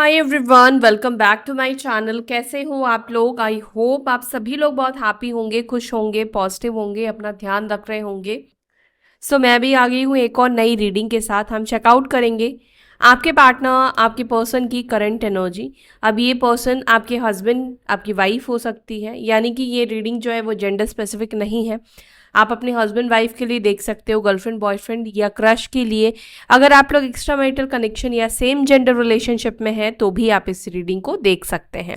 Hi everyone, welcome back to my channel. कैसे हो आप लोग? आई होप आप सभी लोग बहुत हैप्पी होंगे, खुश होंगे, पॉजिटिव होंगे, अपना ध्यान रख रहे होंगे। मैं भी आ गई हूँ एक और नई रीडिंग के साथ। हम चेकआउट करेंगे आपके पार्टनर, आपके पर्सन की करंट एनर्जी। अब ये पर्सन आपके हस्बैंड, आपकी वाइफ हो सकती है, यानी कि ये रीडिंग जो है वो जेंडर स्पेसिफिक नहीं है। आप अपने हस्बैंड वाइफ के लिए देख सकते हो, गर्लफ्रेंड बॉयफ्रेंड या क्रश के लिए। अगर आप लोग एक्स्ट्रा मैरिटल कनेक्शन या सेम जेंडर रिलेशनशिप में हैं तो भी आप इस रीडिंग को देख सकते हैं।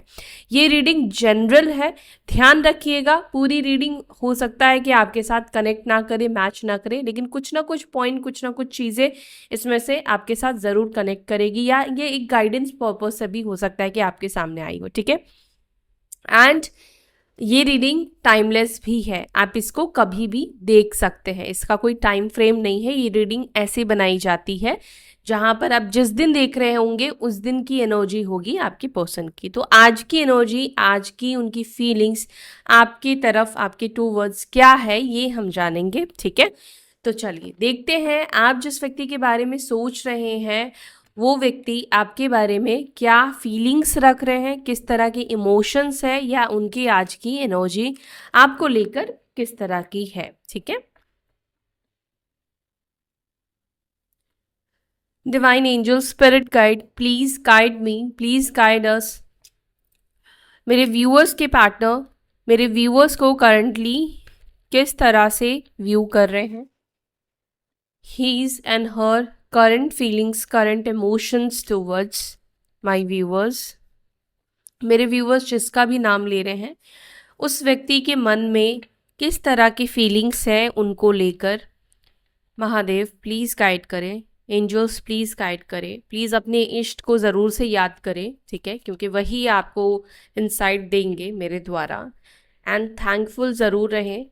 ये रीडिंग जनरल है, ध्यान रखिएगा। पूरी रीडिंग हो सकता है कि आपके साथ कनेक्ट ना करे, मैच ना करे, लेकिन कुछ ना कुछ पॉइंट, कुछ ना कुछ चीज़ें इसमें से आपके साथ ज़रूर कनेक्ट करेगी, या ये एक गाइडेंस पर्पज से भी हो सकता है कि आपके सामने आई हो। ठीक है। एंड ये रीडिंग टाइमलेस भी है, आप इसको कभी भी देख सकते हैं, इसका कोई टाइम फ्रेम नहीं है। ये रीडिंग ऐसे बनाई जाती है जहां पर आप जिस दिन देख रहे होंगे उस दिन की एनर्जी होगी आपकी पर्सन की। तो आज की एनर्जी, आज की उनकी फीलिंग्स आपकी तरफ, आपके टू वर्ड्स क्या है, ये हम जानेंगे। ठीक है, तो चलिए देखते हैं आप जिस व्यक्ति के बारे में सोच रहे हैं वो व्यक्ति आपके बारे में क्या फीलिंग्स रख रहे हैं, किस तरह के इमोशंस है, या उनकी आज की एनर्जी आपको लेकर किस तरह की है। ठीक है। Divine angel, spirit guide, please guide me, please guide us. मेरे व्यूअर्स के पार्टनर मेरे व्यूअर्स को करंटली किस तरह से व्यू कर रहे हैं, his and her current feelings, current emotions towards my viewers. मेरे व्यूअर्स जिसका भी नाम ले रहे हैं उस व्यक्ति के मन में किस तरह की फीलिंग्स हैं उनको लेकर। महादेव प्लीज़ गाइड करें, एंजल्स प्लीज़ गाइड करें, प्लीज़ अपने इष्ट को ज़रूर से याद करें। ठीक है, क्योंकि वही आपको इंसाइट देंगे मेरे द्वारा। एंड थैंकफुल ज़रूर रहें।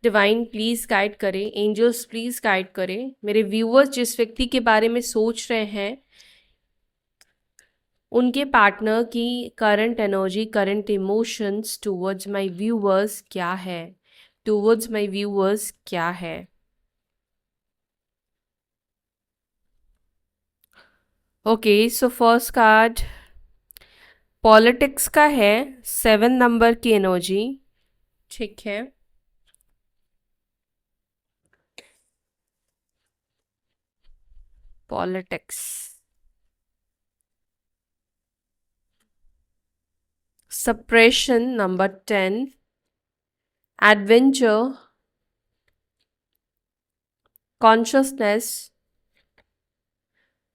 डिवाइन प्लीज़ गाइड करें, एंजल्स प्लीज़ गाइड करें। मेरे व्यूअर्स जिस व्यक्ति के बारे में सोच रहे हैं उनके पार्टनर की current energy, current emotions towards my viewers क्या है, टूवर्ड्स माय व्यूअर्स क्या है। Okay, so first card politics का है, 7 नंबर की एनर्जी। ठीक है। Politics, suppression number 10, adventure, consciousness,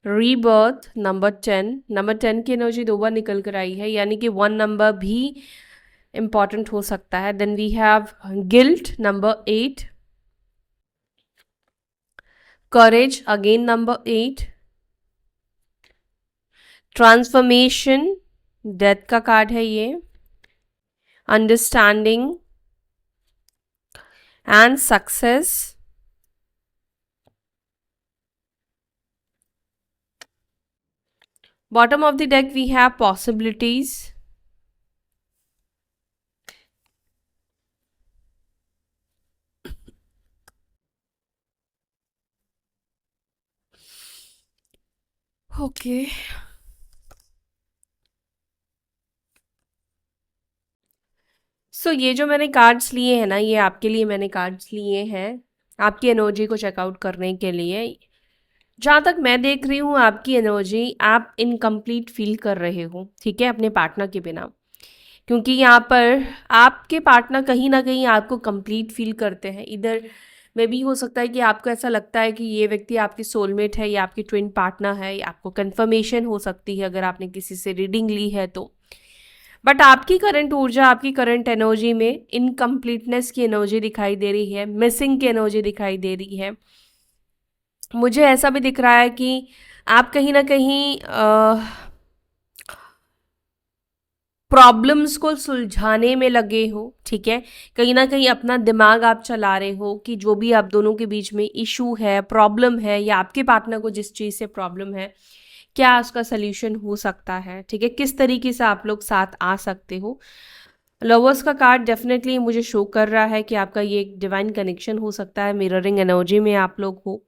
rebirth number 10। Number 10 की एनर्जी 2 बार निकल कर आई है, यानी कि 1 नंबर भी इंपॉर्टेंट हो सकता है। Then we have guilt number 8, courage again number 8, transformation death का कार्ड है ये, understanding and success. Bottom of the deck we have possibilities, okay. ये जो मैंने कार्ड्स लिए हैं ना, ये आपके लिए मैंने कार्ड्स लिए हैं आपकी एनर्जी को चेकआउट करने के लिए। जहाँ तक मैं देख रही हूँ आपकी एनर्जी, आप इनकम्प्लीट फील कर रहे हो। ठीक है, अपने पार्टनर के बिना, क्योंकि यहाँ पर आपके पार्टनर कहीं ना कहीं आपको कंप्लीट फील करते हैं। इधर में भी हो सकता है कि आपको ऐसा लगता है कि ये व्यक्ति आपकी सोलमेट है या आपकी ट्विन पार्टनर है, या आपको कंफर्मेशन हो सकती है अगर आपने किसी से रीडिंग ली है तो। बट आपकी करंट ऊर्जा, आपकी करंट एनर्जी में इनकम्प्लीटनेस की एनर्जी दिखाई दे रही है, मिसिंग की एनर्जी दिखाई दे रही है। मुझे ऐसा भी दिख रहा है कि आप कहीं ना कहीं प्रॉब्लम्स को सुलझाने में लगे हो। ठीक है, कहीं ना कहीं अपना दिमाग आप चला रहे हो कि जो भी आप दोनों के बीच में इशू है, प्रॉब्लम है, या आपके पार्टनर को जिस चीज़ से प्रॉब्लम है, क्या उसका सल्यूशन हो सकता है। ठीक है, किस तरीके से आप लोग साथ आ सकते हो। लवर्स का कार्ड डेफिनेटली मुझे शो कर रहा है कि आपका ये एक डिवाइन कनेक्शन हो सकता है, मिररिंग एनर्जी में आप लोग हो।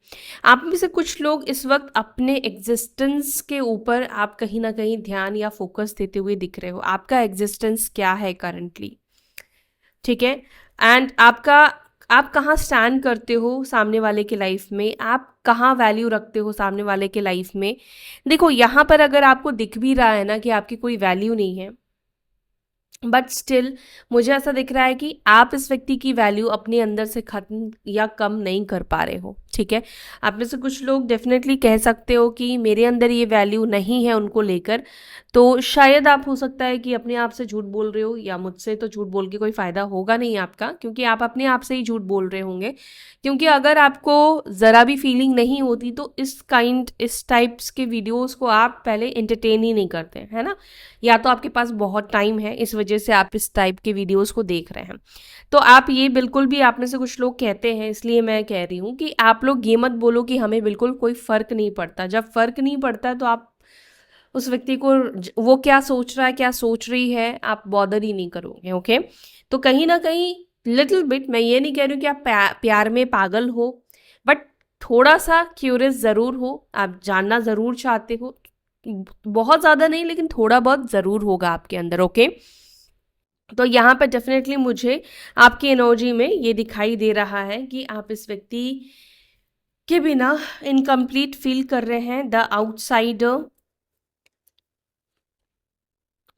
आप में से कुछ लोग इस वक्त अपने एग्जिस्टेंस के ऊपर आप कहीं ना कहीं ध्यान या फोकस देते हुए दिख रहे हो। आपका एग्जिस्टेंस क्या है करंटली, ठीक है। एंड आपका, आप कहाँ स्टैंड करते हो सामने वाले के लाइफ में, आप कहाँ वैल्यू रखते हो सामने वाले के लाइफ में। देखो यहाँ पर अगर आपको दिख भी रहा है ना कि आपकी कोई वैल्यू नहीं है, बट स्टिल मुझे ऐसा दिख रहा है कि आप इस व्यक्ति की वैल्यू अपने अंदर से खत्म या कम नहीं कर पा रहे हो, ठीक है। आप में से कुछ लोग डेफिनेटली कह सकते हो कि मेरे अंदर ये वैल्यू नहीं है उनको लेकर, तो शायद आप हो सकता है कि अपने आप से झूठ बोल रहे हो, या मुझसे तो झूठ बोल के कोई फ़ायदा होगा नहीं आपका, क्योंकि आप अपने आप से ही झूठ बोल रहे होंगे। क्योंकि अगर आपको ज़रा भी फीलिंग नहीं होती तो इस टाइप्स के वीडियोज़ को आप पहले एंटरटेन ही नहीं करते, है ना। या तो आपके पास बहुत टाइम है इस वजह से आप इस टाइप के वीडियोस को देख रहे हैं। तो आप ये बिल्कुल भी, आप में से कुछ लोग कहते हैं, इसलिए मैं कह रही हूँ कि आप लोग ये मत बोलो कि हमें बिल्कुल कोई फ़र्क नहीं पड़ता। जब फ़र्क नहीं पड़ता है तो आप उस व्यक्ति को, वो क्या सोच रहा है क्या सोच रही है, आप बॉदर ही नहीं करोगे, ओके। तो कहीं ना कहीं लिटिल बिट, मैं ये नहीं कह रही हूँ कि आप प्यार में पागल हो, बट थोड़ा सा क्यूरियस ज़रूर हो, आप जानना ज़रूर चाहते हो। बहुत ज़्यादा नहीं लेकिन थोड़ा बहुत ज़रूर होगा आपके अंदर, ओके। तो यहाँ पर डेफिनेटली मुझे आपकी एनर्जी में ये दिखाई दे रहा है कि आप इस व्यक्ति के बिना इनकम्प्लीट फील कर रहे हैं। The outsider,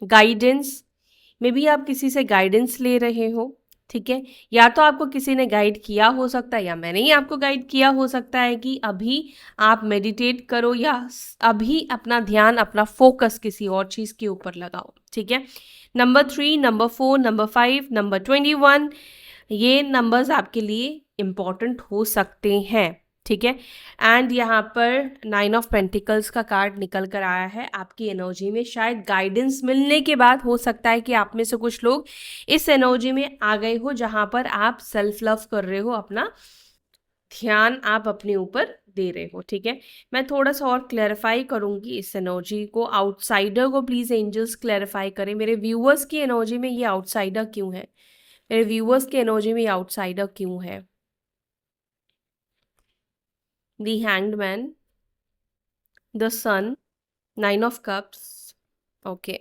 guidance, may be आप किसी से गाइडेंस ले रहे हो, ठीक है। या तो आपको किसी ने गाइड किया हो सकता है, या मैंने ही आपको गाइड किया हो सकता है कि अभी आप मेडिटेट करो, या अभी अपना ध्यान, अपना फोकस किसी और चीज़ के ऊपर लगाओ, ठीक है। नंबर 3, नंबर 4, नंबर 5, नंबर 21, ये नंबर्स आपके लिए इम्पॉर्टेंट हो सकते हैं, ठीक है। एंड यहाँ पर 9 ऑफ पेंटिकल्स का कार्ड निकल कर आया है आपकी एनर्जी में। शायद गाइडेंस मिलने के बाद हो सकता है कि आप में से कुछ लोग इस एनर्जी में आ गए हो जहाँ पर आप सेल्फ लव कर रहे हो, अपना ध्यान आप अपने ऊपर दे रहे हो, ठीक है। मैं थोड़ा सा और क्लैरिफाई करूंगी इस एनर्जी को। आउटसाइडर को प्लीज एंजल्स क्लैरिफाई करें, मेरे व्यूअर्स की एनर्जी में ये आउटसाइडर क्यों है, मेरे व्यूअर्स की एनर्जी में ये आउटसाइडर क्यों है। The hanged man, the sun, 9 of cups, okay.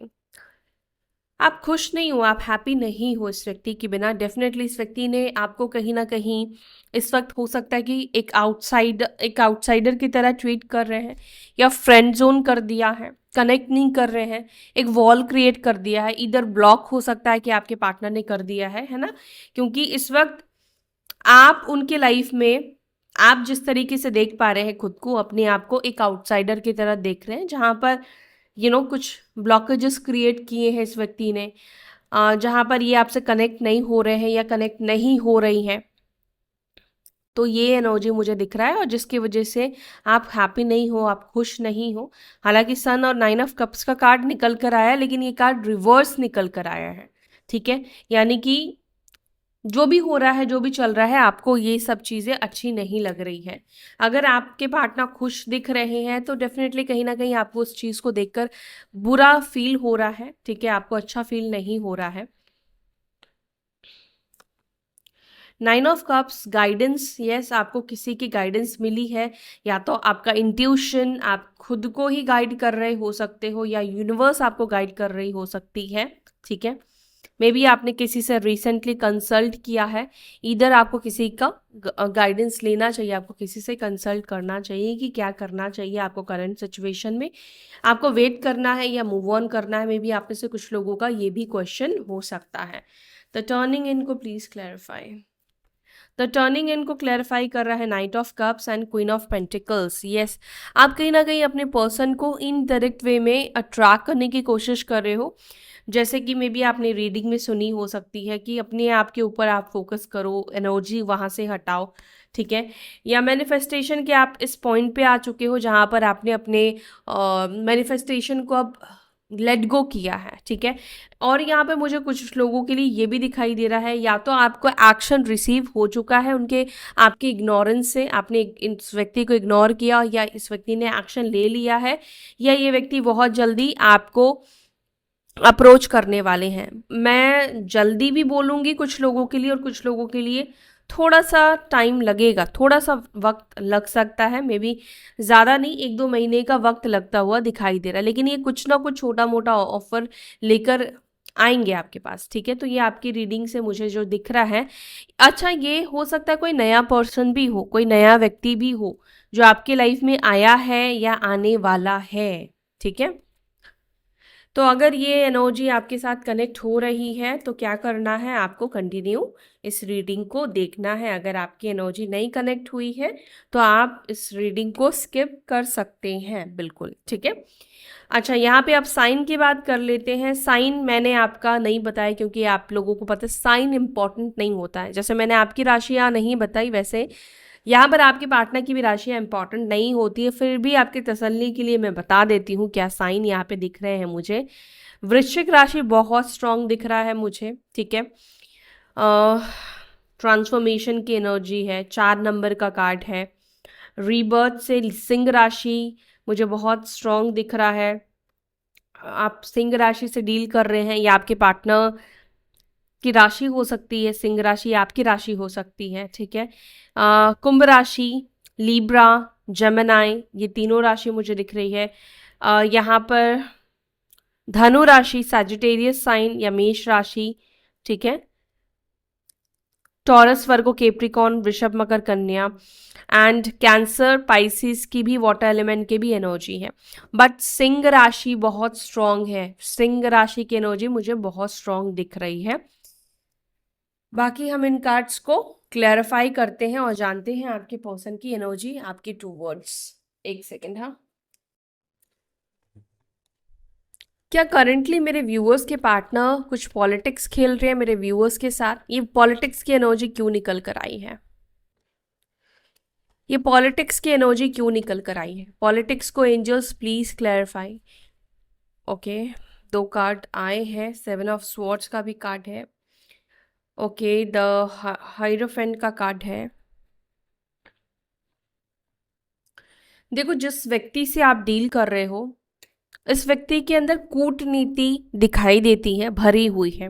आप खुश नहीं हो, आप हैप्पी नहीं हो इस व्यक्ति के बिना। डेफिनेटली इस व्यक्ति ने आपको कहीं ना कहीं इस वक्त हो सकता है कि एक आउटसाइडर की तरह ट्रीट कर रहे हैं, या फ्रेंड जोन कर दिया है, कनेक्ट नहीं कर रहे हैं, एक वॉल क्रिएट कर दिया है। इधर ब्लॉक हो सकता है कि आपके पार्टनर ने कर दिया है ना। क्योंकि इस वक्त आप उनके लाइफ में, आप जिस तरीके से देख पा रहे हैं खुद को, अपने आप को एक आउटसाइडर की तरह देख रहे हैं, जहाँ पर कुछ ब्लॉकेजेस क्रिएट किए हैं इस व्यक्ति ने, जहाँ पर ये आपसे कनेक्ट नहीं हो रहे हैं या कनेक्ट नहीं हो रही हैं। तो ये एनर्जी मुझे दिख रहा है, और जिसकी वजह से आप हैप्पी नहीं हो, आप खुश नहीं हो। हालांकि सन और 9 ऑफ कप्स का कार्ड निकल कर आया, लेकिन ये कार्ड रिवर्स निकल कर आया है, ठीक है। यानी कि जो भी हो रहा है, जो भी चल रहा है, आपको ये सब चीज़ें अच्छी नहीं लग रही है। अगर आपके पार्टनर खुश दिख रहे हैं तो डेफिनेटली कहीं ना कहीं आपको उस चीज़ को देखकर बुरा फील हो रहा है, ठीक है, आपको अच्छा फील नहीं हो रहा है। 9 ऑफ कप्स, गाइडेंस, यस, आपको किसी की गाइडेंस मिली है, या तो आपका इंट्यूशन, आप खुद को ही गाइड कर रहे हो सकते हो, या यूनिवर्स आपको गाइड कर रही हो सकती है, ठीक है। मे बी आपने किसी से रिसेंटली कंसल्ट किया है, इधर आपको किसी का गाइडेंस लेना चाहिए, आपको किसी से कंसल्ट करना चाहिए कि क्या करना चाहिए आपको करंट सिचुएशन में, आपको वेट करना है या मूव ऑन करना है। मे बी आप में से कुछ लोगों का ये भी क्वेश्चन हो सकता है। द टर्निंग इन को प्लीज क्लैरिफाई। द टर्निंग इन को क्लैरिफाई कर रहा है night of cups and queen of pentacles. Yes, आप कहीं ना कहीं अपने पर्सन को इनडायरेक्ट वे में अट्रैक्ट करने की कोशिश कर रहे हो। जैसे कि मे बी आपने रीडिंग में सुनी हो सकती है कि अपने आप के ऊपर आप फोकस करो, एनर्जी वहाँ से हटाओ, ठीक है। या मैनिफेस्टेशन के आप इस पॉइंट पे आ चुके हो जहाँ पर आपने अपने मैनिफेस्टेशन को अब लेट गो किया है, ठीक है। और यहाँ पे मुझे कुछ लोगों के लिए ये भी दिखाई दे रहा है, या तो आपको एक्शन रिसीव हो चुका है उनके, आपके इग्नोरेंस से, आपने इस व्यक्ति को इग्नोर किया, या इस व्यक्ति ने एक्शन ले लिया है, या ये व्यक्ति बहुत जल्दी आपको अप्रोच करने वाले हैं। मैं जल्दी भी बोलूँगी कुछ लोगों के लिए, और कुछ लोगों के लिए थोड़ा सा टाइम लगेगा, थोड़ा सा वक्त लग सकता है, मे बी ज़्यादा नहीं, 1-2 महीने का वक्त लगता हुआ दिखाई दे रहा है, लेकिन ये कुछ ना कुछ छोटा मोटा ऑफर लेकर आएंगे आपके पास, ठीक है। तो ये आपकी रीडिंग से मुझे जो दिख रहा है, अच्छा ये हो सकता है कोई नया पर्सन भी हो, कोई नया व्यक्ति भी हो जो आपकी लाइफ में आया है या आने वाला है, ठीक है। तो अगर ये एनर्जी आपके साथ कनेक्ट हो रही है तो क्या करना है, आपको कंटिन्यू इस रीडिंग को देखना है। अगर आपकी एनर्जी नहीं कनेक्ट हुई है तो आप इस रीडिंग को स्किप कर सकते हैं, बिल्कुल ठीक है। अच्छा, यहाँ पे आप साइन की बात कर लेते हैं। साइन मैंने आपका नहीं बताया क्योंकि आप लोगों को पता है साइन इंपॉर्टेंट नहीं होता है। जैसे मैंने आपकी राशियाँ नहीं बताई, वैसे यहाँ पर आपके पार्टनर की भी राशियाँ इंपॉर्टेंट नहीं होती है, फिर भी आपकी तसल्ली के लिए मैं बता देती हूँ क्या साइन यहाँ पे दिख रहे हैं मुझे। वृश्चिक राशि बहुत स्ट्रांग दिख रहा है मुझे, ठीक है। ट्रांसफॉर्मेशन की एनर्जी है, 4 नंबर का कार्ड है। रीबर्थ से सिंह राशि मुझे बहुत स्ट्रांग दिख रहा है। आप सिंह राशि से डील कर रहे हैं, या आपके पार्टनर की राशि हो सकती है सिंह राशि, आपकी राशि हो सकती है, ठीक है। कुंभ राशि, लीब्रा, जेमिनाई, ये तीनों राशि मुझे दिख रही है। यहाँ पर धनु राशि, सैजिटेरियस साइन या मेष राशि, ठीक है। टॉरस, वर्गो, केप्रिकॉन, वृषभ, मकर, कन्या एंड कैंसर, पाइसिस की भी वाटर एलिमेंट की भी एनर्जी है। बट सिंह राशि बहुत स्ट्रांग है, सिंह राशि की एनर्जी मुझे बहुत स्ट्रांग दिख रही है। बाकी हम इन कार्ड्स को क्लैरिफाई करते हैं और जानते हैं आपके पर्सन की एनर्जी, आपके 2 वर्ड्स। एक सेकेंड, हाँ। क्या करंटली मेरे व्यूअर्स के पार्टनर कुछ पॉलिटिक्स खेल रहे हैं मेरे व्यूअर्स के साथ? ये पॉलिटिक्स की एनर्जी क्यों निकल कर आई है? ये पॉलिटिक्स की एनर्जी क्यों निकल कर आई है? पॉलिटिक्स को angels please clarify. Okay, 2 card आए हैं, 7 ऑफ स्वॉर्ड्स का भी कार्ड है। ओके, द हाइरोफेंट का कार्ड है। देखो, जिस व्यक्ति से आप डील कर रहे हो, इस व्यक्ति के अंदर कूटनीति दिखाई देती है, भरी हुई है।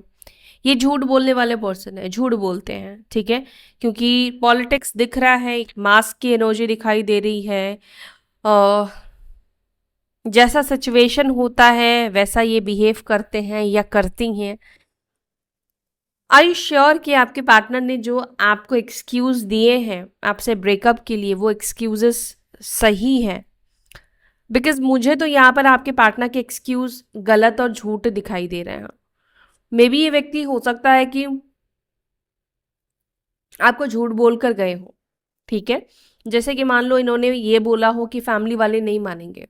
ये झूठ बोलने वाले पर्सन है, झूठ बोलते हैं, ठीक है। क्योंकि पॉलिटिक्स दिख रहा है, मास्क की एनर्जी दिखाई दे रही है। अ, जैसा सिचुएशन होता है वैसा ये बिहेव करते हैं या करती हैं। आई श्योर कि आपके पार्टनर ने जो आपको एक्सक्यूज दिए हैं आपसे ब्रेकअप के लिए, वो एक्सक्यूजेस सही है। बिकॉज मुझे तो यहाँ पर आपके पार्टनर के एक्सक्यूज गलत और झूठ दिखाई दे रहे हैं। मे बी ये व्यक्ति हो सकता है कि आपको झूठ बोल कर गए हो, ठीक है। जैसे कि मान लो इन्होंने ये बोला हो कि फैमिली वाले नहीं मानेंगे,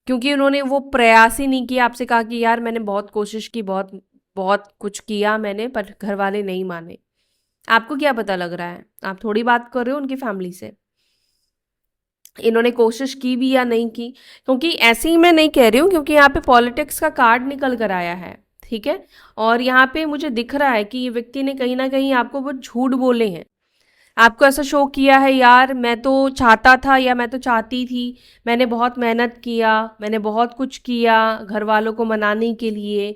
क्योंकि उन्होंने वो प्रयास ही नहीं किया, आपसे कहा कि यार मैंने बहुत कोशिश की, बहुत बहुत कुछ किया मैंने, पर घर वाले नहीं माने। आपको क्या पता लग रहा है? आप थोड़ी बात कर रहे हो उनकी फैमिली से, इन्होंने कोशिश की भी या नहीं की। क्योंकि ऐसे ही मैं नहीं कह रही हूँ, क्योंकि यहाँ पे पॉलिटिक्स का कार्ड निकल कर आया है, ठीक है। और यहाँ पे मुझे दिख रहा है कि ये व्यक्ति ने कहीं ना कहीं आपको वो झूठ बोले हैं, आपको ऐसा शो किया है, यार मैं तो चाहता था या मैं तो चाहती थी, मैंने बहुत मेहनत किया, मैंने बहुत कुछ किया घर वालों को मनाने के लिए,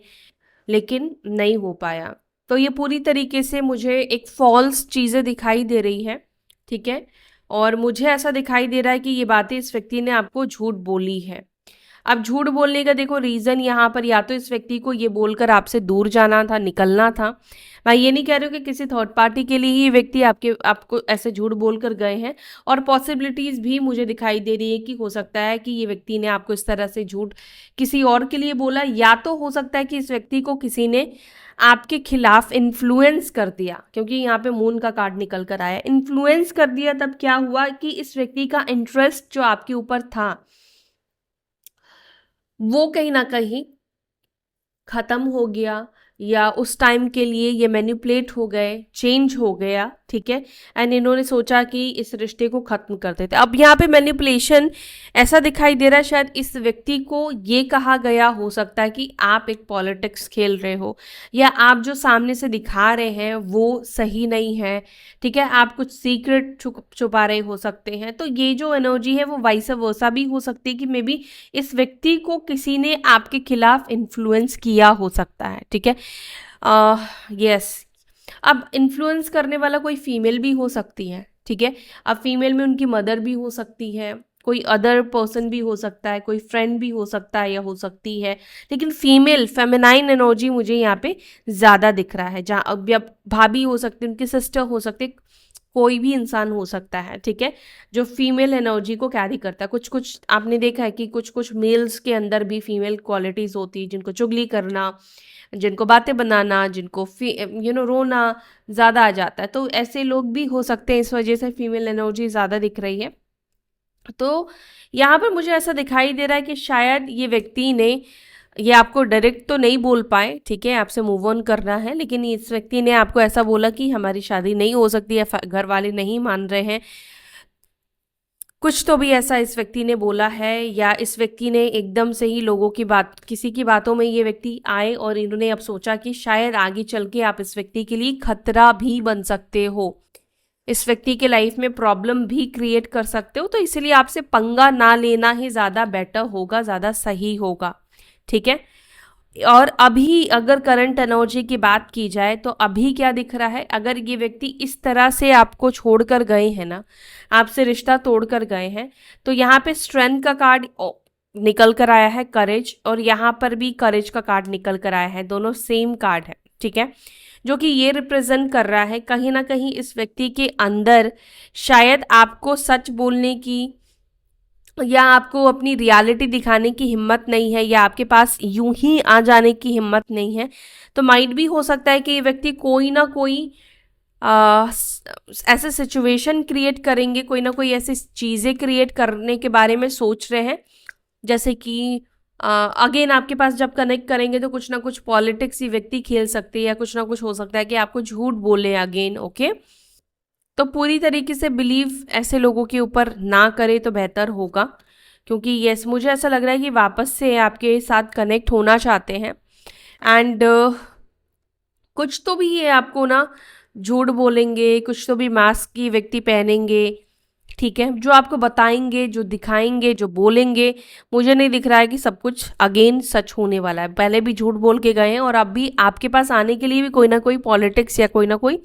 लेकिन नहीं हो पाया। तो ये पूरी तरीके से मुझे एक फॉल्स चीज़ें दिखाई दे रही है, ठीक है। और मुझे ऐसा दिखाई दे रहा है कि ये बातें इस व्यक्ति ने आपको झूठ बोली है। अब झूठ बोलने का देखो रीज़न यहाँ पर, या तो इस व्यक्ति को ये बोलकर आपसे दूर जाना था, निकलना था। मैं ये नहीं कह रही हूँ कि किसी थर्ड पार्टी के लिए ही व्यक्ति आपको ऐसे झूठ बोल कर गए हैं। और पॉसिबिलिटीज़ भी मुझे दिखाई दे रही है कि हो सकता है कि ये व्यक्ति ने आपको इस तरह से झूठ किसी और के लिए बोला, या तो हो सकता है कि इस व्यक्ति को किसी ने आपके खिलाफ इन्फ्लुएंस कर दिया। क्योंकि यहाँ पे मून का कार्ड निकल कर आया, इन्फ्लुएंस कर दिया। तब क्या हुआ कि इस व्यक्ति का इंटरेस्ट जो आपके ऊपर था वो कहीं ना कहीं खत्म हो गया, या उस टाइम के लिए ये मैनिपुलेट हो गए, चेंज हो गया, ठीक है, एंड इन्होंने सोचा कि इस रिश्ते को खत्म कर देते। अब यहाँ पे मैनिपुलेशन ऐसा दिखाई दे रहा है, शायद इस व्यक्ति को ये कहा गया हो सकता है कि आप एक पॉलिटिक्स खेल रहे हो, या आप जो सामने से दिखा रहे हैं वो सही नहीं है, ठीक है, आप कुछ सीक्रेट छुपा रहे हो सकते हैं। तो ये जो एनर्जी है वो वाइस वर्सा भी हो सकती है कि मे बी इस व्यक्ति को किसी ने आपके खिलाफ इन्फ्लुएंस किया हो सकता है, ठीक है। यस, अब इन्फ्लुएंस करने वाला कोई फीमेल भी हो सकती है, ठीक है। अब फीमेल में उनकी मदर भी हो सकती है, कोई अदर पर्सन भी हो सकता है, कोई फ्रेंड भी हो सकता है या हो सकती है, लेकिन फीमेल फेमिनाइन एनर्जी मुझे यहाँ पे ज़्यादा दिख रहा है। जहाँ अब या भाभी हो सकती है, उनकी सिस्टर हो सकती है, कोई भी इंसान हो सकता है, ठीक है, जो फीमेल एनर्जी को कैरी करता है। कुछ कुछ आपने देखा है कि कुछ कुछ मेल्स के अंदर भी फीमेल क्वालिटीज़ होती है, जिनको चुगली करना, जिनको बातें बनाना, जिनको रोना ज़्यादा आ जाता है, तो ऐसे लोग भी हो सकते हैं। इस वजह से फीमेल एनर्जी ज़्यादा दिख रही है। तो यहाँ पर मुझे ऐसा दिखाई दे रहा है कि शायद ये व्यक्ति ने ये आपको डायरेक्ट तो नहीं बोल पाए, ठीक है, आपसे मूव ऑन करना है, लेकिन इस व्यक्ति ने आपको ऐसा बोला कि हमारी शादी नहीं हो सकती है, घर वाले नहीं मान रहे हैं, कुछ तो भी ऐसा इस व्यक्ति ने बोला है, या इस व्यक्ति ने एकदम से ही लोगों की बात, किसी की बातों में ये व्यक्ति आए और इन्होंने अब सोचा कि शायद आगे चल के आप इस व्यक्ति के लिए खतरा भी बन सकते हो, इस व्यक्ति के लाइफ में प्रॉब्लम भी क्रिएट कर सकते हो, तो इसलिए आपसे पंगा ना लेना ही ज़्यादा बेटर होगा, ज़्यादा सही होगा, ठीक है। और अभी अगर करंट एनर्जी की बात की जाए तो अभी क्या दिख रहा है, अगर ये व्यक्ति इस तरह से आपको छोड़कर गए हैं ना, आपसे रिश्ता तोड़कर गए हैं, तो यहाँ पे स्ट्रेंथ का कार्ड निकल कर आया है, करेज, और यहाँ पर भी करेज का कार्ड निकल कर आया है, दोनों सेम कार्ड है, ठीक है, जो कि ये रिप्रेजेंट कर रहा है कहीं ना कहीं इस व्यक्ति के अंदर शायद आपको सच बोलने की या आपको अपनी रियलिटी दिखाने की हिम्मत नहीं है, या आपके पास यूं ही आ जाने की हिम्मत नहीं है। तो माइट भी हो सकता है कि ये व्यक्ति कोई ना कोई ऐसे सिचुएशन क्रिएट करेंगे, कोई ना कोई ऐसी चीज़ें क्रिएट करने के बारे में सोच रहे हैं, जैसे कि अगेन आपके पास जब कनेक्ट करेंगे तो कुछ ना कुछ पॉलिटिक्स ही व्यक्ति खेल सकते हैं, या कुछ ना कुछ हो सकता है कि आपको झूठ बोले अगेन, ओके। तो पूरी तरीके से बिलीव ऐसे लोगों के ऊपर ना करे तो बेहतर होगा, क्योंकि यस, मुझे ऐसा लग रहा है कि वापस से आपके साथ कनेक्ट होना चाहते हैं, एंड कुछ तो भी ये आपको ना झूठ बोलेंगे, कुछ तो भी मास्क की व्यक्ति पहनेंगे, ठीक है, जो आपको बताएंगे, जो दिखाएंगे, जो बोलेंगे, मुझे नहीं दिख रहा है कि सब कुछ अगेन सच होने वाला है। पहले भी झूठ बोल के गए हैं और अब भी आपके पास आने के लिए भी कोई ना कोई पॉलिटिक्स या कोई ना कोई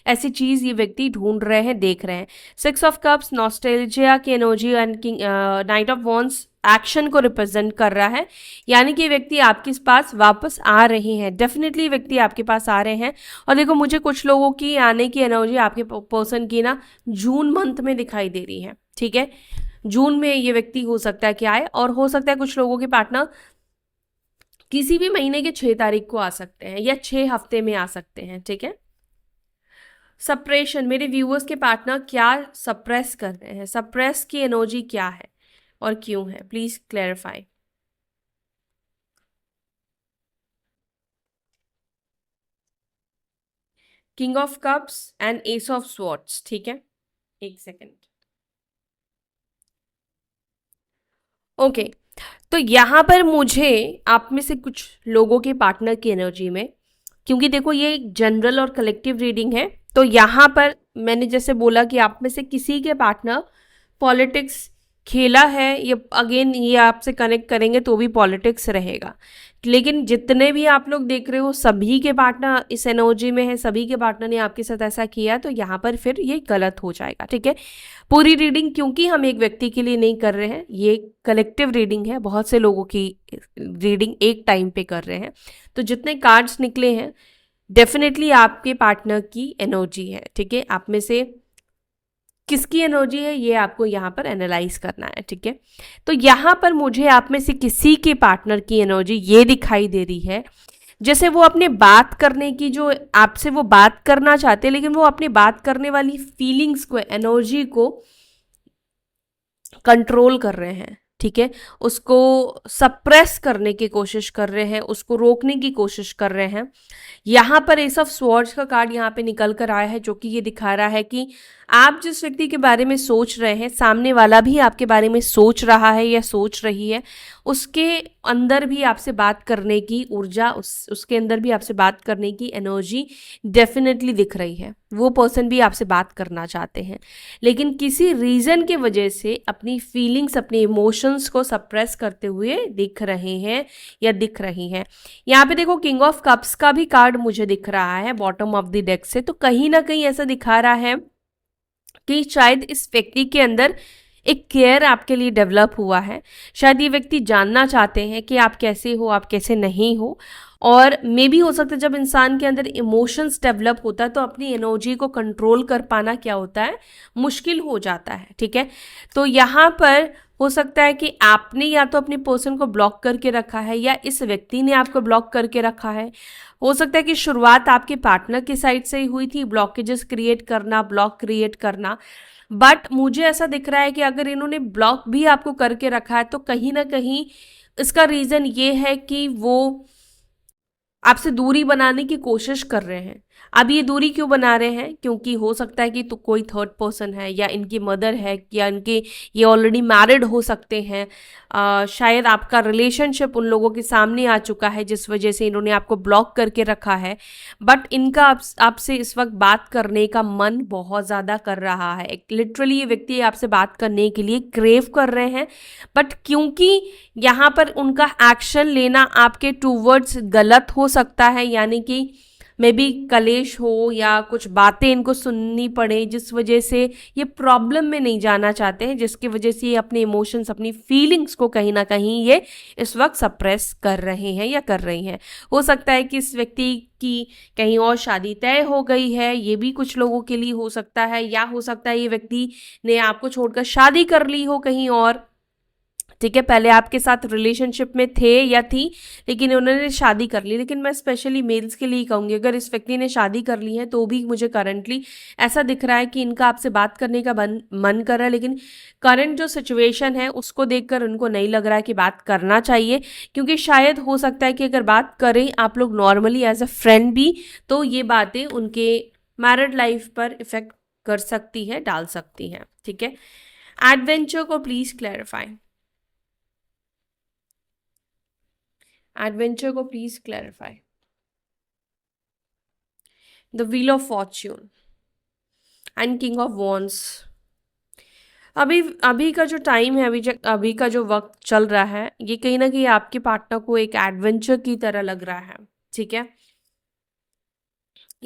ऐसी चीज़ ये व्यक्ति ढूंढ रहे हैं, देख रहे हैं। 6 ऑफ कप्स नॉस्टैल्जिया की energy and king night of wands action को रिप्रेजेंट कर रहा है, यानी कि व्यक्ति आपके पास वापस आ रहे हैं, डेफिनेटली व्यक्ति आपके पास आ रहे हैं। और देखो, मुझे कुछ लोगों की आने की एनर्जी आपके पर्सन की ना जून मंथ में दिखाई दे रही है, ठीक है, जून में ये व्यक्ति हो सकता है कि आए, और हो सकता है कुछ लोगों के पार्टनर किसी भी महीने के 6 तारीख को आ सकते हैं, या 6 हफ्ते में आ सकते हैं, ठीक है। सप्रेशन, मेरे व्यूअर्स के पार्टनर क्या सप्रेस कर रहे हैं, सप्रेस की एनर्जी क्या है और क्यों है, please clarify. King of cups and ace of swords, ठीक है, एक सेकेंड, ओके। तो यहाँ पर मुझे आप में से कुछ लोगों के पार्टनर की एनर्जी में, क्योंकि देखो ये एक जनरल और कलेक्टिव रीडिंग है, तो यहाँ पर मैंने जैसे बोला कि आप में से किसी के पार्टनर पॉलिटिक्स खेला है, ये अगेन ये आपसे कनेक्ट करेंगे तो भी पॉलिटिक्स रहेगा, लेकिन जितने भी आप लोग देख रहे हो सभी के पार्टनर इस एनर्जी में है, सभी के पार्टनर ने आपके साथ ऐसा किया, तो यहाँ पर फिर ये गलत हो जाएगा, ठीक है। पूरी रीडिंग क्योंकि हम एक व्यक्ति के लिए नहीं कर रहे हैं, ये कलेक्टिव रीडिंग है, बहुत से लोगों की रीडिंग एक टाइम पे कर रहे हैं, तो जितने कार्ड्स निकले हैं डेफिनेटली आपके पार्टनर की एनर्जी है, ठीक है। आप में से किसकी एनर्जी है ये आपको यहाँ पर एनालाइज करना है, ठीक है। तो यहाँ पर मुझे आप में से किसी के पार्टनर की एनर्जी ये दिखाई दे रही है, जैसे वो अपने बात करने की, जो आपसे वो बात करना चाहते हैं, लेकिन वो अपनी बात करने वाली फीलिंग्स को, एनर्जी को कंट्रोल कर रहे हैं, ठीक है, उसको सप्रेस करने की कोशिश कर रहे हैं, उसको रोकने की कोशिश कर रहे हैं। यहाँ पर एस ऑफ स्वॉर्ड्स का कार्ड यहाँ पे निकल कर आया है, जो कि ये दिखा रहा है कि आप जिस व्यक्ति के बारे में सोच रहे हैं, सामने वाला भी आपके बारे में सोच रहा है या सोच रही है। उसके अंदर भी आपसे बात करने की ऊर्जा, उसके अंदर भी आपसे बात करने की एनर्जी डेफिनेटली दिख रही है। वो पर्सन भी आपसे बात करना चाहते हैं, लेकिन किसी रीज़न की वजह से अपनी फीलिंग्स, अपने इमोशंस को सप्रेस करते हुए दिख रहे हैं या दिख रही हैं। यहाँ पे देखो, किंग ऑफ कप्स का भी कार्ड मुझे दिख रहा है बॉटम ऑफ द डेक से, तो कहीं ना कहीं ऐसा दिखा रहा है कि शायद इस व्यक्ति के अंदर एक केयर आपके लिए डेवलप हुआ है। शायद ये व्यक्ति जानना चाहते हैं कि आप कैसे हो, आप कैसे नहीं हो। और मे भी हो सकता है जब इंसान के अंदर इमोशंस डेवलप होता है तो अपनी एनर्जी को कंट्रोल कर पाना क्या होता है, मुश्किल हो जाता है। ठीक है, तो यहाँ पर हो सकता है कि आपने या तो अपने पर्सन को ब्लॉक करके रखा है या इस व्यक्ति ने आपको ब्लॉक करके रखा है। हो सकता है कि शुरुआत आपके पार्टनर की साइड से ही हुई थी, ब्लॉकेजेस क्रिएट करना, ब्लॉक क्रिएट करना। बट मुझे ऐसा दिख रहा है कि अगर इन्होंने ब्लॉक भी आपको करके रखा है तो कहीं ना कहीं इसका रीज़न ये है कि वो आपसे दूरी बनाने की कोशिश कर रहे हैं। अब ये दूरी क्यों बना रहे हैं, क्योंकि हो सकता है कि तो कोई थर्ड पर्सन है या इनकी मदर है या इनके ये ऑलरेडी मैरिड हो सकते हैं। शायद आपका रिलेशनशिप उन लोगों के सामने आ चुका है जिस वजह से इन्होंने आपको ब्लॉक करके रखा है। बट इनका आपसे इस वक्त बात करने का मन बहुत ज़्यादा कर रहा है। लिटरली ये व्यक्ति आपसे बात करने के लिए क्रेव कर रहे हैं, बट क्योंकि यहाँ पर उनका एक्शन लेना आपके टूवर्ड्स गलत हो सकता है, यानी कि मे बी कलेश हो या कुछ बातें इनको सुननी पड़े जिस वजह से ये प्रॉब्लम में नहीं जाना चाहते हैं, जिसकी वजह से ये अपने इमोशंस, अपनी फीलिंग्स को कहीं ना कहीं ये इस वक्त सप्रेस कर रहे हैं या कर रही हैं। हो सकता है कि इस व्यक्ति की कहीं और शादी तय हो गई है, ये भी कुछ लोगों के लिए हो सकता है। या हो सकता है ये व्यक्ति ने आपको छोड़कर शादी कर ली हो कहीं और। ठीक है, पहले आपके साथ रिलेशनशिप में थे या थी, लेकिन उन्होंने शादी कर ली। लेकिन मैं स्पेशली मेल्स के लिए कहूँगी, अगर इस व्यक्ति ने शादी कर ली है तो भी मुझे करंटली ऐसा दिख रहा है कि इनका आपसे बात करने का मन कर रहा है, लेकिन करंट जो सिचुएशन है उसको देखकर उनको नहीं लग रहा है कि बात करना चाहिए। क्योंकि शायद हो सकता है कि अगर बात करें आप लोग नॉर्मली एज अ फ्रेंड भी, तो ये बातें उनके मैरिड लाइफ पर इफेक्ट कर सकती है, डाल सकती हैं। ठीक है, एडवेंचर को प्लीज क्लैरिफाई, एडवेंचर को please clarify. The wheel of Fortune and king of wands. अभी अभी का जो टाइम है, अभी का जो वक्त चल रहा है, ये कहीं ना कहीं आपके पार्टनर को एक एडवेंचर की तरह लग रहा है। ठीक है,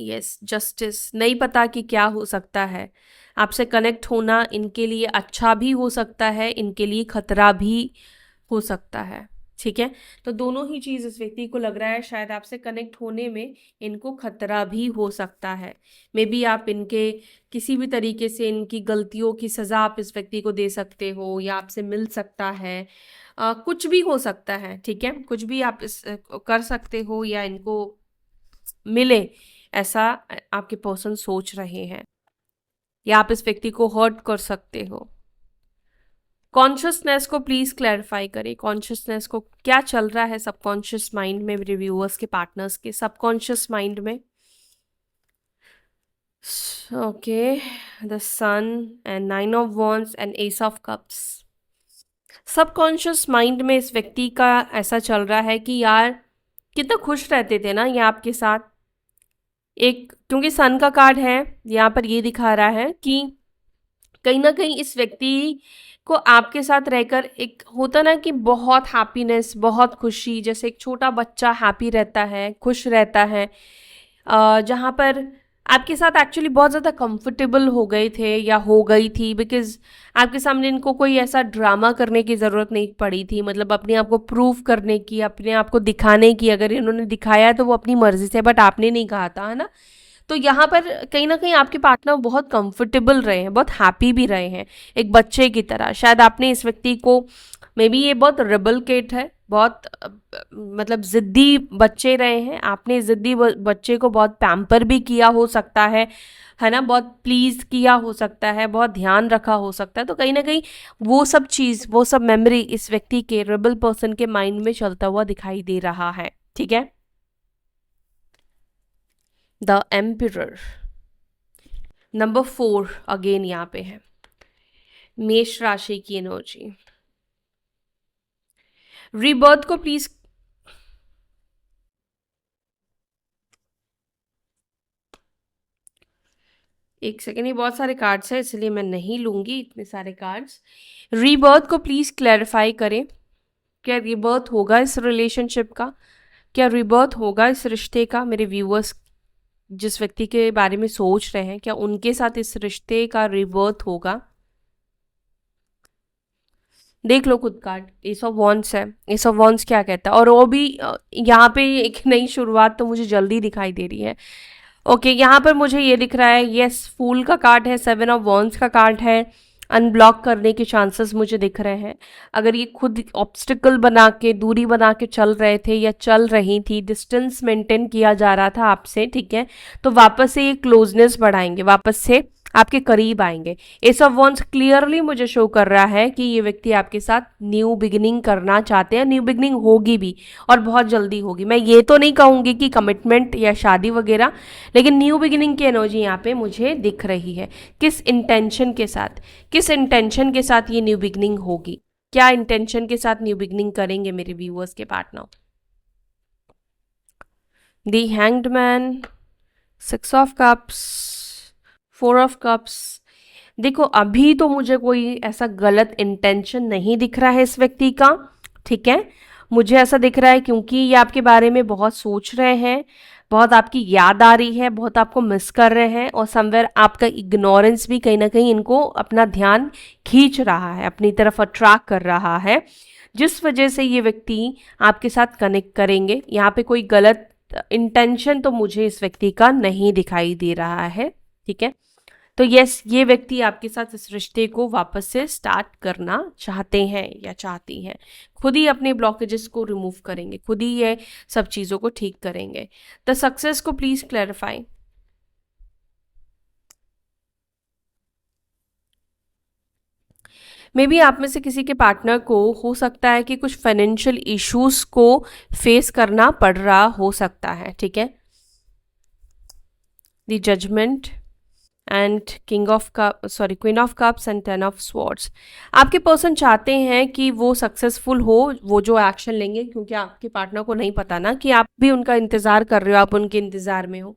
यस, जस्टिस, नहीं पता कि क्या हो सकता है। आपसे कनेक्ट होना इनके लिए अच्छा भी हो सकता है, इनके लिए खतरा भी हो सकता है। ठीक है, तो दोनों ही चीज़ इस व्यक्ति को लग रहा है। शायद आपसे कनेक्ट होने में इनको खतरा भी हो सकता है। मे बी आप इनके किसी भी तरीके से इनकी गलतियों की सज़ा आप इस व्यक्ति को दे सकते हो, या आपसे मिल सकता है। कुछ भी हो सकता है। ठीक है, कुछ भी आप कर सकते हो या इनको मिले, ऐसा आपके पर्सन सोच रहे हैं, या आप इस व्यक्ति को हर्ट कर सकते हो। कॉन्शियसनेस को प्लीज क्लैरिफाई करें। कॉन्शियसनेस को क्या चल रहा है सबकॉन्शियस माइंड में, रिव्यूअर्स के, पार्टनर्स के सबकॉन्शियस माइंड में। Okay, the sun and 9 of wands and ace of cups. Subconscious mind में इस व्यक्ति का ऐसा चल रहा है कि यार कितना खुश रहते थे ना ये आपके साथ। एक, क्योंकि सन का कार्ड है यहाँ पर, ये दिखा रहा है कि कहीं ना कहीं इस व्यक्ति को आपके साथ रहकर एक होता ना कि बहुत हैप्पीनेस, बहुत खुशी, जैसे एक छोटा बच्चा हैप्पी रहता है, खुश रहता है, जहाँ पर आपके साथ एक्चुअली बहुत ज़्यादा कंफर्टेबल हो गए थे या हो गई थी, बिकॉज आपके सामने इनको कोई ऐसा ड्रामा करने की ज़रूरत नहीं पड़ी थी। मतलब अपने आप को प्रूव करने की, अपने आप को दिखाने की, अगर इन्होंने दिखाया तो वो अपनी मर्जी से, बट आपने नहीं कहा था, है ना। तो यहाँ पर कहीं ना कहीं आपके पार्टनर बहुत कंफर्टेबल रहे हैं, बहुत हैप्पी भी रहे हैं, एक बच्चे की तरह। शायद आपने इस व्यक्ति को, मे बी ये बहुत रेबल किड है, बहुत मतलब ज़िद्दी बच्चे रहे हैं, आपने ज़िद्दी बच्चे को बहुत पैम्पर भी किया हो सकता है ना, बहुत प्लीज़ किया हो सकता है, बहुत ध्यान रखा हो सकता है, तो कहीं ना कहीं वो सब चीज़, वो सब मेमोरी इस व्यक्ति के रेबल पर्सन के माइंड में चलता हुआ दिखाई दे रहा है, ठीक है। द एम्पिरर नंबर 4 अगेन यहाँ पे है, मेष राशि की एनर्जी। रीबर्थ को प्लीज, एक सेकेंड, ये बहुत सारे कार्ड्स हैं इसलिए मैं नहीं लूंगी इतने सारे कार्ड्स। रीबर्थ को प्लीज क्लैरिफाई करें, क्या रीबर्थ होगा इस रिलेशनशिप का, क्या रीबर्थ होगा इस रिश्ते का। मेरे व्यूअर्स जिस व्यक्ति के बारे में सोच रहे हैं, क्या उनके साथ इस रिश्ते का रीबर्थ होगा। देख लो खुद कार्ड, एस ऑफ वॉन्ड्स है, एस ऑफ वॉन्ड्स क्या कहता है, और वो भी यहाँ पे एक नई शुरुआत तो मुझे जल्दी दिखाई दे रही है। ओके, यहाँ पर मुझे ये दिख रहा है, यस, फूल का कार्ड है, 7 ऑफ वॉन्ड्स का कार्ड है, अनब्लॉक करने के चांसेस मुझे दिख रहे हैं। अगर ये खुद ऑब्स्टिकल बना के, दूरी बना के चल रहे थे या चल रही थी, डिस्टेंस मेंटेन किया जा रहा था आपसे, ठीक है, तो वापस से ये क्लोजनेस बढ़ाएंगे, वापस से आपके करीब आएंगे। एस ऑफ वॉन्ड्स क्लियरली मुझे शो कर रहा है कि ये व्यक्ति आपके साथ न्यू बिगिनिंग करना चाहते हैं, न्यू बिगिनिंग होगी भी और बहुत जल्दी होगी। मैं ये तो नहीं कहूँगी कि कमिटमेंट या शादी वगैरह, लेकिन न्यू बिगिनिंग की एनर्जी यहाँ पे मुझे दिख रही है। किस इंटेंशन के साथ, किस इंटेंशन के साथ ये न्यू बिगिनिंग होगी, क्या इंटेंशन के साथ न्यू बिगिनिंग करेंगे मेरे व्यूअर्स के partner. The hanged man, 6 of cups, 4 of cups. देखो अभी तो मुझे कोई ऐसा गलत इंटेंशन नहीं दिख रहा है इस व्यक्ति का, ठीक है। मुझे ऐसा दिख रहा है क्योंकि ये आपके बारे में बहुत सोच रहे हैं, बहुत आपकी याद आ रही है, बहुत आपको मिस कर रहे हैं, और समवेयर आपका इग्नोरेंस भी कहीं ना कहीं इनको अपना ध्यान खींच रहा है, अपनी तरफ अट्रैक्ट कर रहा है, जिस वजह से ये व्यक्ति आपके साथ कनेक्ट करेंगे। यहाँ पे कोई गलत इंटेंशन तो मुझे इस व्यक्ति का नहीं दिखाई दे रहा है, ठीक है। तो यस, ये व्यक्ति आपके साथ इस रिश्ते को वापस से स्टार्ट करना चाहते हैं या चाहती हैं, खुद ही अपने ब्लॉकेजेस को रिमूव करेंगे, खुद ही ये सब चीज़ों को ठीक करेंगे। द सक्सेस को प्लीज क्लैरिफाई। मे बी आप में से किसी के पार्टनर को हो सकता है कि कुछ फाइनेंशियल इश्यूज को फेस करना पड़ रहा हो सकता है, ठीक है। The judgement and king of cup, sorry, queen of cups and 10 of swords. आपके पर्सन चाहते हैं कि वो सक्सेसफुल हो, वो जो एक्शन लेंगे, क्योंकि आपके पार्टनर को नहीं पता ना कि आप भी उनका इंतज़ार कर रहे हो, आप उनके इंतज़ार में हो।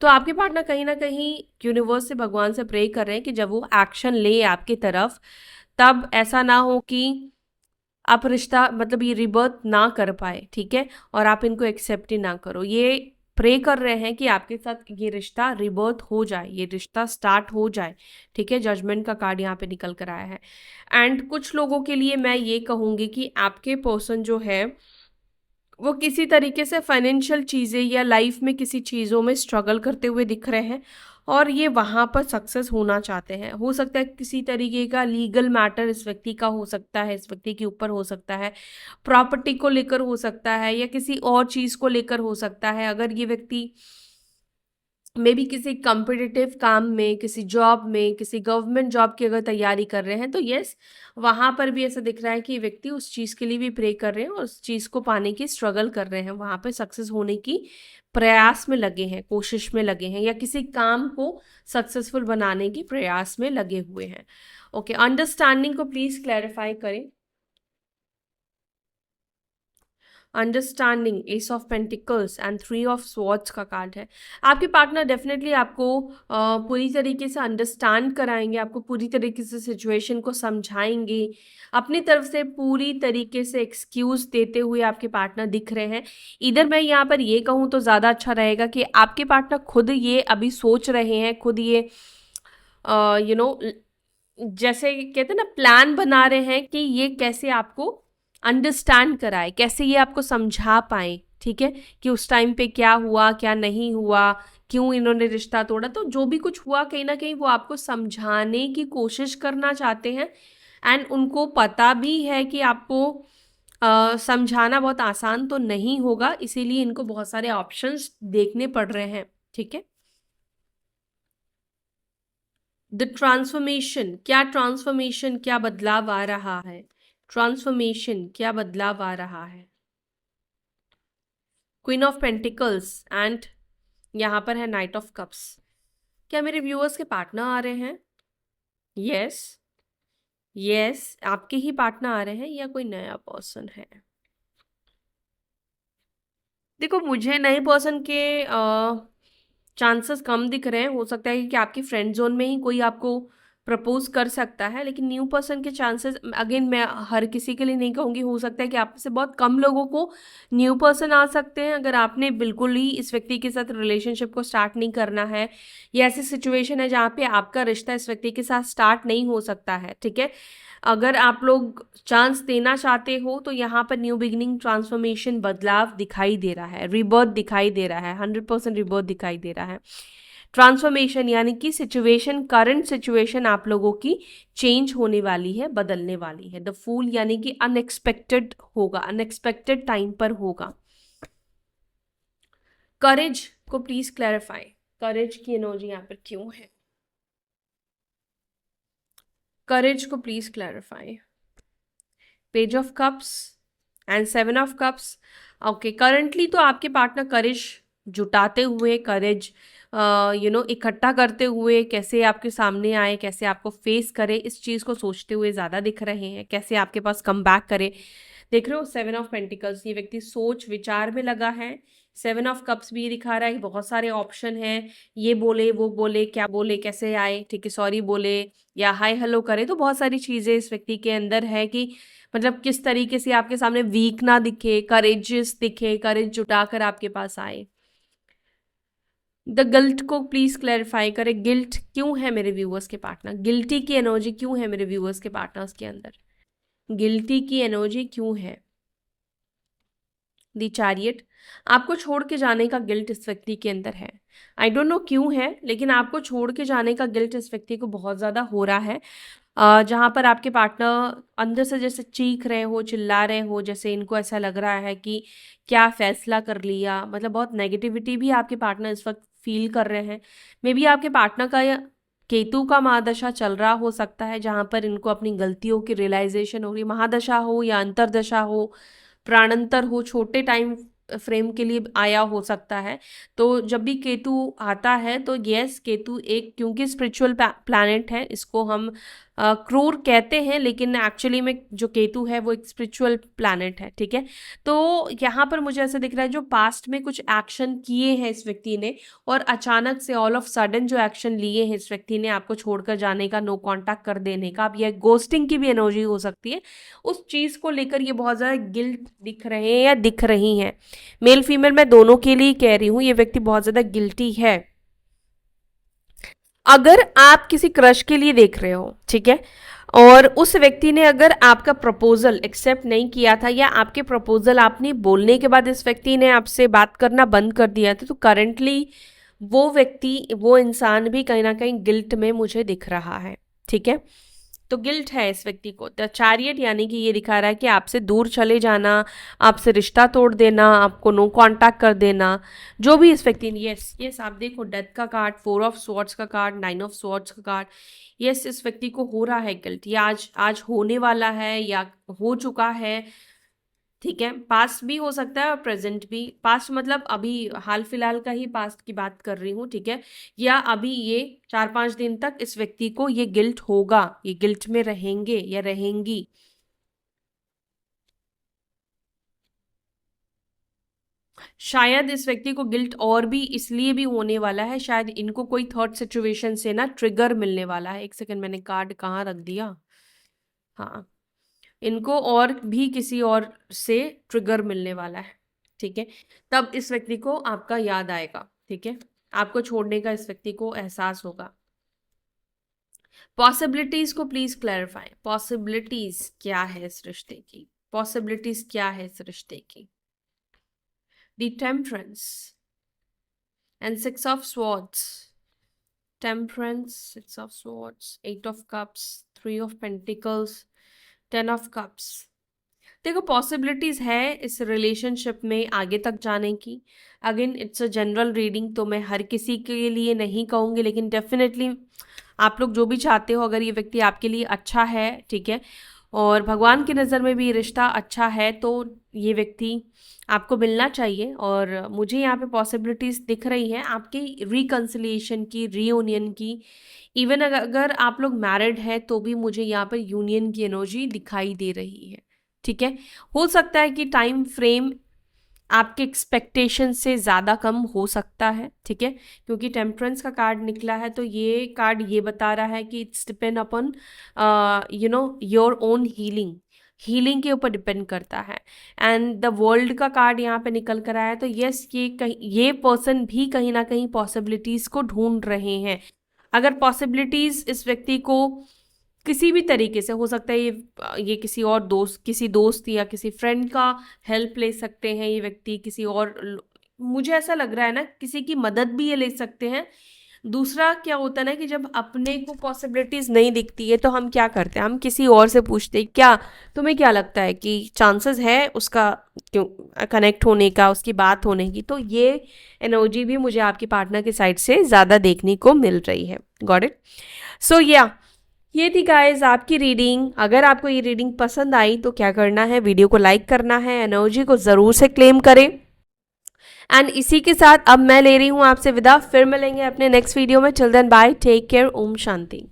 तो आपके पार्टनर कहीं ना कहीं यूनिवर्स से, भगवान से प्रे कर रहे हैं कि जब वो एक्शन ले आपकी तरफ, तब ऐसा ना हो कि आप रिश्ता, मतलब ये रिबर्थ ना कर पाए, ठीक है, और आप इनको एक्सेप्ट ही ना करो। ये प्रे कर रहे हैं कि आपके साथ ये रिश्ता रिबर्थ हो जाए, ये रिश्ता स्टार्ट हो जाए, ठीक है। जजमेंट का कार्ड यहाँ पे निकल कर आया है। एंड कुछ लोगों के लिए मैं ये कहूँगी कि आपके पर्सन जो है वो किसी तरीके से फाइनेंशियल चीज़ें या लाइफ में किसी चीज़ों में स्ट्रगल करते हुए दिख रहे हैं, और ये वहाँ पर सक्सेस होना चाहते हैं। हो सकता है किसी तरीके का लीगल मैटर इस व्यक्ति का हो सकता है, इस व्यक्ति के ऊपर हो सकता है, प्रॉपर्टी को लेकर हो सकता है, या किसी और चीज़ को लेकर हो सकता है। अगर ये व्यक्ति मे बी किसी कॉम्पिटिटिव काम में, किसी जॉब में, किसी गवर्नमेंट जॉब की अगर तैयारी कर रहे हैं, तो यस, वहाँ पर भी ऐसा दिख रहा है कि व्यक्ति उस चीज़ के लिए भी प्रे कर रहे हैं और उस चीज़ को पाने की स्ट्रगल कर रहे हैं, वहाँ पर सक्सेस होने की प्रयास में लगे हैं, कोशिश में लगे हैं, या किसी काम को सक्सेसफुल बनाने की प्रयास में लगे हुए हैं। ओके, अंडरस्टैंडिंग को प्लीज़ क्लैरिफाई करें। Understanding, S of pentacles and 3 of swords का कार्ड है। आपके पार्टनर डेफिनेटली आपको पूरी तरीके से अंडरस्टैंड कराएंगे, आपको पूरी तरीके से सिचुएशन को समझाएंगे, अपनी तरफ से पूरी तरीके से एक्सक्यूज़ देते हुए आपके पार्टनर दिख रहे हैं। इधर मैं यहाँ पर ये कहूँ तो ज़्यादा अच्छा रहेगा कि आपके पार्टनर खुद ये अभी सोच रहे हैं, खुद ये यू नो जैसे कहते हैं ना, प्लान बना रहे हैं कि ये कैसे आपको अंडरस्टैंड कराए, कैसे ये आपको समझा पाए, ठीक है, कि उस टाइम पे क्या हुआ, क्या नहीं हुआ, क्यों इन्होंने रिश्ता तोड़ा। तो जो भी कुछ हुआ, कहीं ना कहीं वो आपको समझाने की कोशिश करना चाहते हैं, एंड उनको पता भी है कि आपको समझाना बहुत आसान तो नहीं होगा, इसीलिए इनको बहुत सारे ऑप्शंस देखने पड़ रहे हैं, ठीक है। द ट्रांसफॉर्मेशन, क्या ट्रांसफॉर्मेशन, क्या बदलाव आ रहा है, ट्रांसफॉर्मेशन क्या बदलाव आ रहा है। क्वीन ऑफ पेंटिकल्स एंड यहाँ पर है नाइट ऑफ कप्स। क्या मेरे व्यूअर्स के पार्टनर आ रहे हैं? यस, यस, आपके ही पार्टनर आ रहे हैं या कोई नया पर्सन है? देखो, मुझे नए पर्सन के चांसेस कम दिख रहे हैं। हो सकता है कि आपकी फ्रेंड जोन में ही कोई आपको प्रपोज कर सकता है, लेकिन न्यू पर्सन के चांसेस, अगेन मैं हर किसी के लिए नहीं कहूँगी, हो सकता है कि आप में से बहुत कम लोगों को न्यू पर्सन आ सकते हैं अगर आपने बिल्कुल ही इस व्यक्ति के साथ रिलेशनशिप को स्टार्ट नहीं करना है, या ऐसी सिचुएशन है जहाँ पे आपका रिश्ता इस व्यक्ति के साथ स्टार्ट नहीं हो सकता है, ठीक है। अगर आप लोग चांस देना चाहते हो तो यहाँ पर न्यू बिगिनिंग, ट्रांसफॉर्मेशन, बदलाव दिखाई दे रहा है, रिबर्थ दिखाई दे रहा है, 100% रिबर्थ दिखाई दे रहा है। ट्रांसफॉर्मेशन यानी कि सिचुएशन, करंट सिचुएशन आप लोगों की चेंज होने वाली है, बदलने वाली है। द फूल यानी कि अनएक्सपेक्टेड होगा, अनएक्सपेक्टेड टाइम पर होगा। करेज को प्लीज क्लैरिफाई, करेज की एनर्जी यहाँ पर क्यों है? करेज को please clarify. Page of cups and 7 of cups. Okay, currently तो आपके पार्टनर करेज जुटाते हुए, करेज इकट्ठा करते हुए, कैसे आपके सामने आए, कैसे आपको फेस करे, इस चीज़ को सोचते हुए ज़्यादा दिख रहे हैं, कैसे आपके पास कम बैक करे। देख रहे हो 7 ऑफ पेंटिकल्स, ये व्यक्ति सोच विचार में लगा है। 7 ऑफ कप्स भी ये दिखा रहा है कि बहुत सारे ऑप्शन हैं, ये बोले, वो बोले, क्या बोले, कैसे आए, ठीक है, सॉरी बोले या हाय हेलो करे, तो बहुत सारी चीज़ें इस व्यक्ति के अंदर है कि मतलब किस तरीके से आपके सामने वीक ना दिखे, करेजियस दिखे, करेज जुटाकर आपके पास आए। द गिल्ट को प्लीज क्लैरिफाई करें, गिल्ट क्यों है मेरे व्यूअर्स के पार्टनर, गिल्टी की एनर्जी क्यों है मेरे व्यूअर्स के पार्टनर्स के अंदर, गिल्टी की एनर्जी क्यों है। दी चैरियट, आपको छोड़ के जाने का गिल्ट इस व्यक्ति के अंदर है। आई डोंट नो क्यों है, लेकिन आपको छोड़ के जाने का गिल्ट इस व्यक्ति को बहुत ज़्यादा हो रहा है। जहाँ पर आपके पार्टनर अंदर से जैसे चीख रहे हो, चिल्ला रहे हो, जैसे इनको ऐसा लग रहा है कि क्या फैसला कर लिया, मतलब बहुत नेगेटिविटी भी आपके पार्टनर इस वक्त फील कर रहे हैं। मे बी आपके पार्टनर का या केतु का महादशा चल रहा हो सकता है, जहाँ पर इनको अपनी गलतियों की रियलाइजेशन हो रही, महादशा हो या अंतरदशा हो, प्राणांतर हो, छोटे टाइम फ्रेम के लिए आया हो सकता है। तो जब भी केतु आता है तो यस, केतु एक, क्योंकि स्पिरिचुअल प्लैनेट है, इसको हम क्रूर कहते हैं, लेकिन एक्चुअली में जो केतु है वो एक स्पिरिचुअल प्लैनेट है, ठीक है। तो यहाँ पर मुझे ऐसा दिख रहा है जो पास्ट में कुछ एक्शन किए हैं इस व्यक्ति ने, और अचानक से ऑल ऑफ सडन जो एक्शन लिए हैं इस व्यक्ति ने आपको छोड़कर जाने का, नो कांटेक्ट कर देने का, अब यह गोस्टिंग की भी एनर्जी हो सकती है, उस चीज को लेकर ये बहुत ज्यादा गिल्ट दिख रहे हैं या दिख रही हैं। मेल फीमेल मैं दोनों के लिए कह रही हूँ, ये व्यक्ति बहुत ज्यादा गिल्टी है। अगर आप किसी क्रश के लिए देख रहे हो, ठीक है, और उस व्यक्ति ने अगर आपका प्रपोजल एक्सेप्ट नहीं किया था, या आपके प्रपोजल आपने बोलने के बाद इस व्यक्ति ने आपसे बात करना बंद कर दिया था, तो करंटली वो व्यक्ति, वो इंसान भी कहीं ना कहीं गिल्ट में मुझे दिख रहा है, ठीक है। तो गिल्ट है इस व्यक्ति को। द चैरियट यानी कि ये दिखा रहा है कि आपसे दूर चले जाना, आपसे रिश्ता तोड़ देना, आपको नो कांटेक्ट कर देना, जो भी इस व्यक्ति ने, यस यस, आप देखो डेथ का कार्ड, 4 ऑफ स्वॉर्ड्स का कार्ड, 9 ऑफ स्वॉर्ड्स का कार्ड, यस, इस व्यक्ति को हो रहा है गिल्ट, ये आज आज होने वाला है या हो चुका है, ठीक है। पास्ट भी हो सकता है और प्रेजेंट भी, पास्ट मतलब अभी हाल फिलहाल का ही पास्ट की बात कर रही हूँ, ठीक है, या अभी ये 4-5 दिन तक इस व्यक्ति को ये गिल्ट होगा, ये गिल्ट में रहेंगे या रहेंगी। शायद इस व्यक्ति को गिल्ट और भी इसलिए भी होने वाला है, शायद इनको कोई थर्ड सिचुएशन से ना ट्रिगर मिलने वाला है। एक सेकंड, मैंने कार्ड कहाँ रख दिया, हाँ, इनको और भी किसी और से ट्रिगर मिलने वाला है, ठीक है। तब इस व्यक्ति को आपका याद आएगा, ठीक है, आपको छोड़ने का इस व्यक्ति को एहसास होगा। पॉसिबिलिटीज को प्लीज क्लैरिफाई, पॉसिबिलिटीज क्या है इस रिश्ते की, पॉसिबिलिटीज क्या है इस रिश्ते की। The temperance and 6 of swords, temperance, 6 of swords, 8 of cups, 3 of pentacles, 10 of cups. देखो पॉसिबिलिटीज़ है इस रिलेशनशिप में आगे तक जाने की। Again it's a general reading, तो मैं हर किसी के लिए नहीं कहूँगी, लेकिन डेफिनेटली आप लोग जो भी चाहते हो, अगर ये व्यक्ति आपके लिए अच्छा है, ठीक है, और भगवान की नज़र में भी ये रिश्ता अच्छा है, तो ये व्यक्ति आपको मिलना चाहिए। और मुझे यहाँ पे पॉसिबिलिटीज़ दिख रही हैं आपकी रिकन्सिलिएशन की, रीयूनियन की। इवन अगर आप लोग मैरिड हैं तो भी मुझे यहाँ पर यूनियन की एनर्जी दिखाई दे रही है, ठीक है। हो सकता है कि टाइम फ्रेम आपके एक्सपेक्टेशन से ज़्यादा कम हो सकता है, ठीक है, क्योंकि टेम्परेंस का कार्ड निकला है, तो ये कार्ड ये बता रहा है कि it's depend upon your own healing के ऊपर डिपेंड करता है। एंड द वर्ल्ड का कार्ड यहाँ पे निकल कर आया है, तो यस ये पर्सन भी कहीं ना कहीं पॉसिबिलिटीज़ को ढूंढ रहे हैं। अगर पॉसिबिलिटीज़ इस व्यक्ति को किसी भी तरीके से हो सकता है, ये किसी दोस्त या किसी फ्रेंड का हेल्प ले सकते हैं, ये व्यक्ति किसी और मुझे ऐसा लग रहा है ना किसी की मदद भी ये ले सकते हैं। दूसरा क्या होता है ना कि जब अपने को पॉसिबिलिटीज़ नहीं दिखती है तो हम क्या करते हैं, हम किसी और से पूछते हैं क्या तुम्हें क्या लगता है कि चांसेस है उसका क्यों कनेक्ट होने का, उसकी बात होने की। तो ये एनर्जी भी मुझे आपके पार्टनर की साइड से ज़्यादा देखने को मिल रही है। Got it. सो ये थी गाइस आपकी रीडिंग। अगर आपको ये रीडिंग पसंद आई तो क्या करना है, वीडियो को लाइक करना है, एनर्जी को ज़रूर से क्लेम करें। एंड इसी के साथ अब मैं ले रही हूँ आपसे विदा, फिर मिलेंगे अपने नेक्स्ट वीडियो में। Chill then bye, take care, Om शांति।